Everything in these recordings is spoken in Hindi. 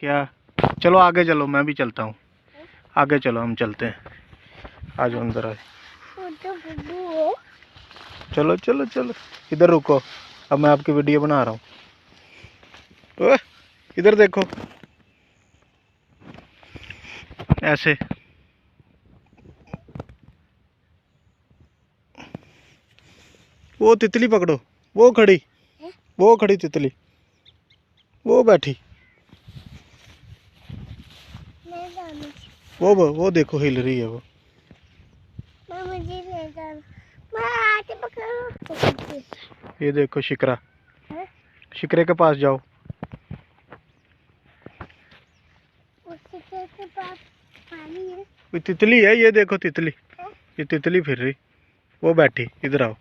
क्या? चलो आगे चलो, मैं भी चलता हूँ। आगे चलो, हम चलते हैं। आज अंदर आए। चलो चलो चलो, इधर रुको। अब मैं आपकी वीडियो बना रहा हूँ। ओए, इधर देखो, ऐसे। वो तितली पकड़ो, वो खड़ी, वो खड़ी तितली, वो बैठी। वो देखो, हिल रही है वो। ये देखो शिकरा, शिकरे के पास जाओ। के पास पानी है। ये तितली है, ये देखो तितली, ये तितली फिर रही। वो बैठी, इधर आओ।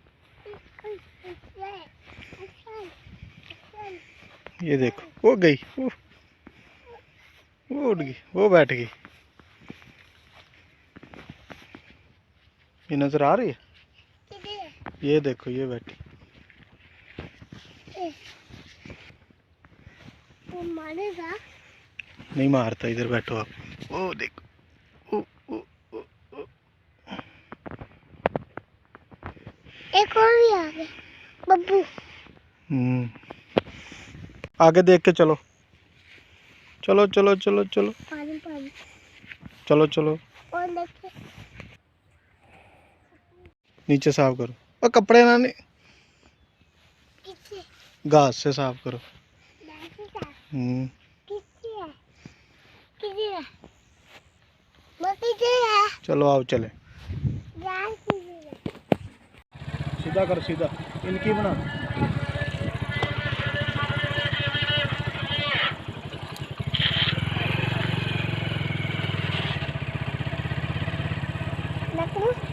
ये देखो, वो गई, वो उड़ गई, वो बैठ गई। ये नजर आ रही है? ये देखो, ये बैठी। वो मारेगा? नहीं मारता, इधर बैठो आप। वो देखो, एक और भी आ गया बब्बू। आगे देख के चलो, चलो चलो चलो चलो। पानी पानी। चलो चलो, और देखिए नीचे साफ करो। और कपड़े ना किससे? घास से साफ करो। किससे है? किससे है? वो किससे है? चलो आओ चले। जान किससे है? सीधा कर, सीधा इनकी बना। नकली